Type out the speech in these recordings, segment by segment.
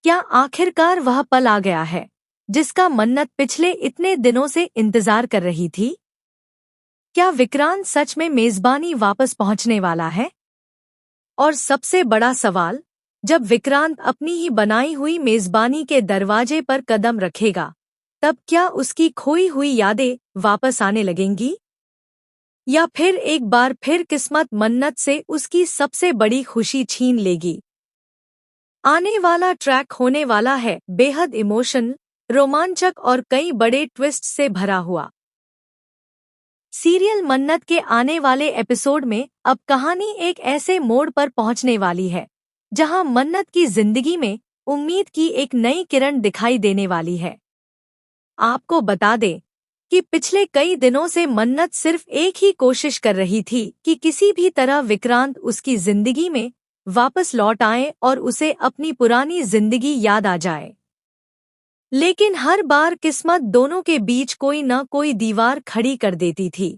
क्या आखिरकार वह पल आ गया है जिसका मन्नत पिछले इतने दिनों से इंतजार कर रही थी? क्या विक्रांत सच में मेजबानी वापस पहुंचने वाला है? और सबसे बड़ा सवाल, जब विक्रांत अपनी ही बनाई हुई मेजबानी के दरवाजे पर कदम रखेगा, तब क्या उसकी खोई हुई यादें वापस आने लगेंगी? या फिर एक बार फिर किस्मत मन्नत से उसकी सबसे बड़ी खुशी छीन लेगी? आने वाला ट्रैक होने वाला है बेहद इमोशनल, रोमांचक और कई बड़े ट्विस्ट से भरा हुआ। सीरियल मन्नत के आने वाले एपिसोड में अब कहानी एक ऐसे मोड़ पर पहुंचने वाली है जहां मन्नत की जिंदगी में उम्मीद की एक नई किरण दिखाई देने वाली है। आपको बता दें कि पिछले कई दिनों से मन्नत सिर्फ एक ही कोशिश कर रही थी कि किसी भी तरह विक्रांत उसकी जिंदगी में वापस लौट आए और उसे अपनी पुरानी जिंदगी याद आ जाए। लेकिन हर बार किस्मत दोनों के बीच कोई न कोई दीवार खड़ी कर देती थी।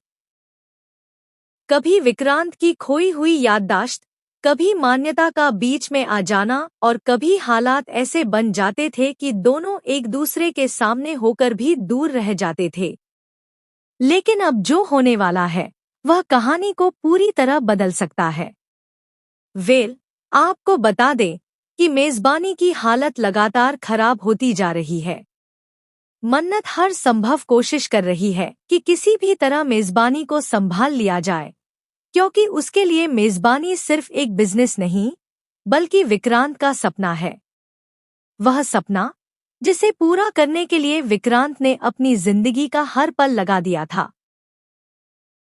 कभी विक्रांत की खोई हुई याददाश्त, कभी मान्यता का बीच में आ जाना और कभी हालात ऐसे बन जाते थे कि दोनों एक दूसरे के सामने होकर भी दूर रह जाते थे। लेकिन अब जो होने वाला है वह कहानी को पूरी तरह बदल सकता है। आपको बता दें कि मेजबानी की हालत लगातार खराब होती जा रही है। मन्नत हर संभव कोशिश कर रही है कि किसी भी तरह मेजबानी को संभाल लिया जाए, क्योंकि उसके लिए मेजबानी सिर्फ एक बिजनेस नहीं, बल्कि विक्रांत का सपना है। वह सपना जिसे पूरा करने के लिए विक्रांत ने अपनी जिंदगी का हर पल लगा दिया था।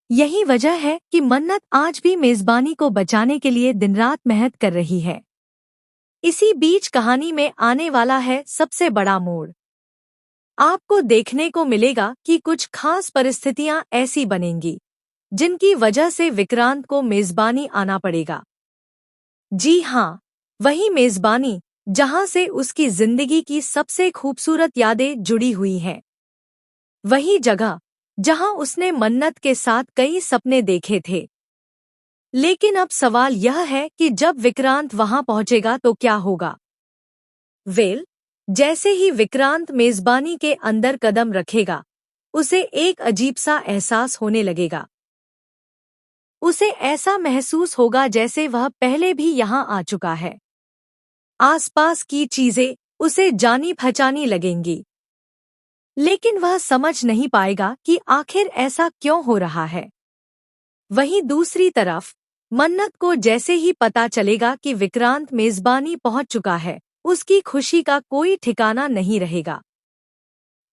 यही वजह है कि मन्नत आज भी मेजबानी को बचाने के लिए दिन रात मेहनत कर रही है। इसी बीच कहानी में आने वाला है सबसे बड़ा मोड़। आपको देखने को मिलेगा कि कुछ खास परिस्थितियां ऐसी बनेंगी जिनकी वजह से विक्रांत को मेजबानी आना पड़ेगा। जी हाँ, वही मेजबानी जहां से उसकी जिंदगी की सबसे खूबसूरत यादें जुड़ी हुई हैं। वही जगह जहां उसने मन्नत के साथ कई सपने देखे थे। लेकिन अब सवाल यह है कि जब विक्रांत वहां पहुंचेगा तो क्या होगा? जैसे ही विक्रांत मेजबानी के अंदर कदम रखेगा, उसे एक अजीब सा एहसास होने लगेगा। उसे ऐसा महसूस होगा जैसे वह पहले भी यहां आ चुका है। आसपास की चीजें उसे जानी पहचानी लगेंगी, लेकिन वह समझ नहीं पाएगा कि आखिर ऐसा क्यों हो रहा है। वहीं दूसरी तरफ मन्नत को जैसे ही पता चलेगा कि विक्रांत मेजबानी पहुंच चुका है, उसकी खुशी का कोई ठिकाना नहीं रहेगा,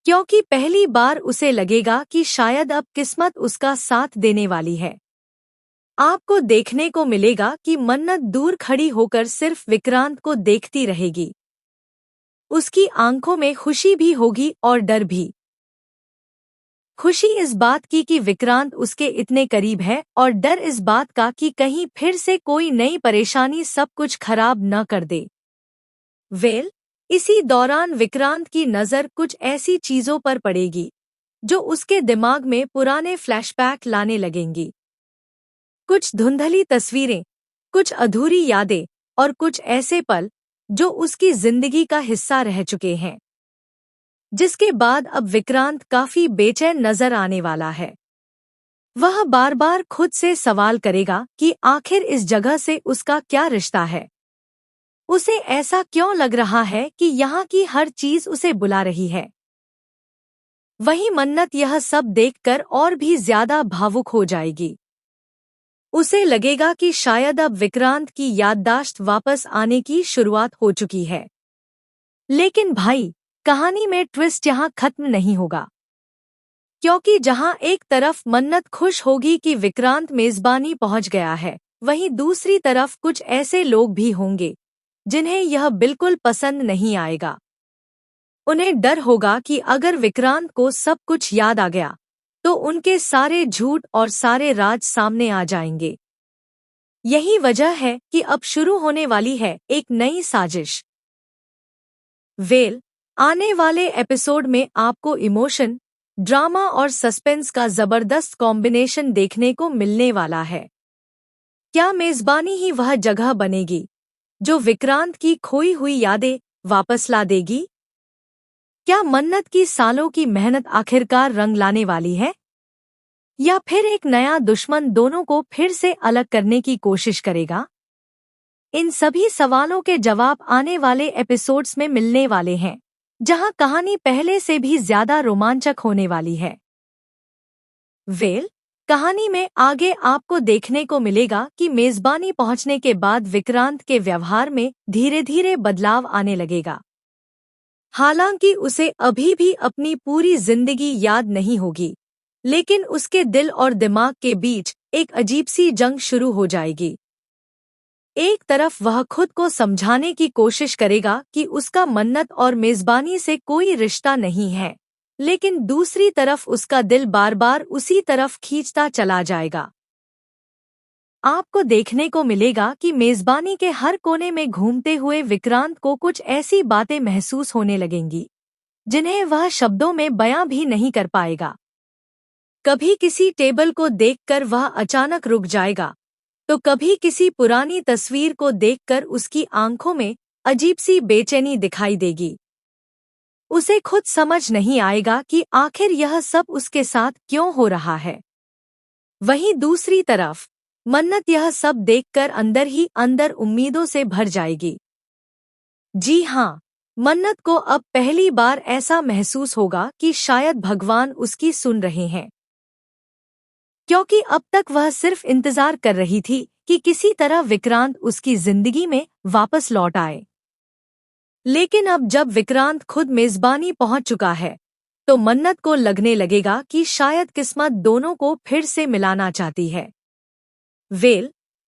क्योंकि पहली बार उसे लगेगा कि शायद अब किस्मत उसका साथ देने वाली है। आपको देखने को मिलेगा कि मन्नत दूर खड़ी होकर सिर्फ विक्रांत को देखती रहेगी। उसकी आंखों में खुशी भी होगी और डर भी। खुशी इस बात की कि विक्रांत उसके इतने करीब है, और डर इस बात का कि कहीं फिर से कोई नई परेशानी सब कुछ खराब न कर दे। इसी दौरान विक्रांत की नज़र कुछ ऐसी चीजों पर पड़ेगी जो उसके दिमाग में पुराने फ्लैशबैक लाने लगेंगी। कुछ धुंधली तस्वीरें, कुछ अधूरी यादें और कुछ ऐसे पल जो उसकी जिंदगी का हिस्सा रह चुके हैं, जिसके बाद अब विक्रांत काफी बेचैन नजर आने वाला है। वह बार बार खुद से सवाल करेगा कि आखिर इस जगह से उसका क्या रिश्ता है। उसे ऐसा क्यों लग रहा है कि यहाँ की हर चीज उसे बुला रही है। वहीं मन्नत यह सब देखकर और भी ज्यादा भावुक हो जाएगी। उसे लगेगा कि शायद अब विक्रांत की याददाश्त वापस आने की शुरुआत हो चुकी है। लेकिन भाई, कहानी में ट्विस्ट यहाँ खत्म नहीं होगा, क्योंकि जहाँ एक तरफ मन्नत खुश होगी कि विक्रांत मेजबानी पहुंच गया है, वहीं दूसरी तरफ कुछ ऐसे लोग भी होंगे जिन्हें यह बिल्कुल पसंद नहीं आएगा। उन्हें डर होगा कि अगर विक्रांत को सब कुछ याद आ गया तो उनके सारे झूठ और सारे राज सामने आ जाएंगे। यही वजह है कि अब शुरू होने वाली है एक नई साजिश। आने वाले एपिसोड में आपको इमोशन, ड्रामा और सस्पेंस का जबरदस्त कॉम्बिनेशन देखने को मिलने वाला है। क्या मेजबानी ही वह जगह बनेगी जो विक्रांत की खोई हुई यादें वापस ला देगी? क्या मन्नत की सालों की मेहनत आखिरकार रंग लाने वाली है? या फिर एक नया दुश्मन दोनों को फिर से अलग करने की कोशिश करेगा? इन सभी सवालों के जवाब आने वाले एपिसोड्स में मिलने वाले हैं, जहां कहानी पहले से भी ज्यादा रोमांचक होने वाली है। कहानी में आगे आपको देखने को मिलेगा कि मेजबानी पहुंचने के बाद विक्रांत के व्यवहार में धीरे धीरे बदलाव आने लगेगा। हालांकि उसे अभी भी अपनी पूरी जिंदगी याद नहीं होगी, लेकिन उसके दिल और दिमाग के बीच एक अजीब सी जंग शुरू हो जाएगी। एक तरफ वह खुद को समझाने की कोशिश करेगा कि उसका मन्नत और मेजबानी से कोई रिश्ता नहीं है, लेकिन दूसरी तरफ उसका दिल बार बार उसी तरफ खींचता चला जाएगा। आपको देखने को मिलेगा कि मेजबानी के हर कोने में घूमते हुए विक्रांत को कुछ ऐसी बातें महसूस होने लगेंगी जिन्हें वह शब्दों में बयां भी नहीं कर पाएगा। कभी किसी टेबल को देखकर वह अचानक रुक जाएगा, तो कभी किसी पुरानी तस्वीर को देखकर उसकी आंखों में अजीब सी बेचैनी दिखाई देगी। उसे खुद समझ नहीं आएगा कि आखिर यह सब उसके साथ क्यों हो रहा है। वहीं दूसरी तरफ मन्नत यह सब देखकर अंदर ही अंदर उम्मीदों से भर जाएगी। जी हाँ, मन्नत को अब पहली बार ऐसा महसूस होगा कि शायद भगवान उसकी सुन रहे हैं, क्योंकि अब तक वह सिर्फ इंतजार कर रही थी कि किसी तरह विक्रांत उसकी जिंदगी में वापस लौट आए। लेकिन अब जब विक्रांत खुद मेजबानी पहुंच चुका है, तो मन्नत को लगने लगेगा कि शायद किस्मत दोनों को फिर से मिलाना चाहती है।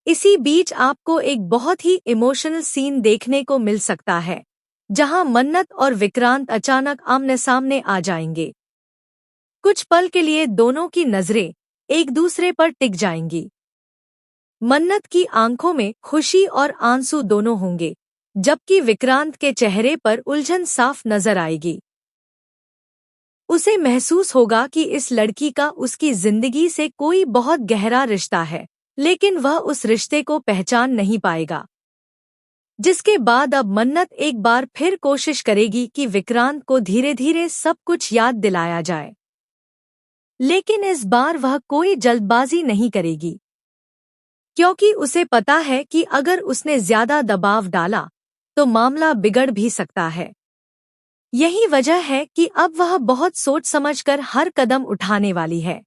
इसी बीच आपको एक बहुत ही इमोशनल सीन देखने को मिल सकता है, जहां मन्नत और विक्रांत अचानक आमने सामने आ जाएंगे। कुछ पल के लिए दोनों की नजरें एक दूसरे पर टिक जाएंगी। मन्नत की आंखों में खुशी और आंसू दोनों होंगे, जबकि विक्रांत के चेहरे पर उलझन साफ नजर आएगी। उसे महसूस होगा कि इस लड़की का उसकी जिंदगी से कोई बहुत गहरा रिश्ता है, लेकिन वह उस रिश्ते को पहचान नहीं पाएगा। जिसके बाद अब मन्नत एक बार फिर कोशिश करेगी कि विक्रांत को धीरे धीरे सब कुछ याद दिलाया जाए, लेकिन इस बार वह कोई जल्दबाजी नहीं करेगी, क्योंकि उसे पता है कि अगर उसने ज्यादा दबाव डाला तो मामला बिगड़ भी सकता है। यही वजह है कि अब वह बहुत सोच समझकर हर कदम उठाने वाली है।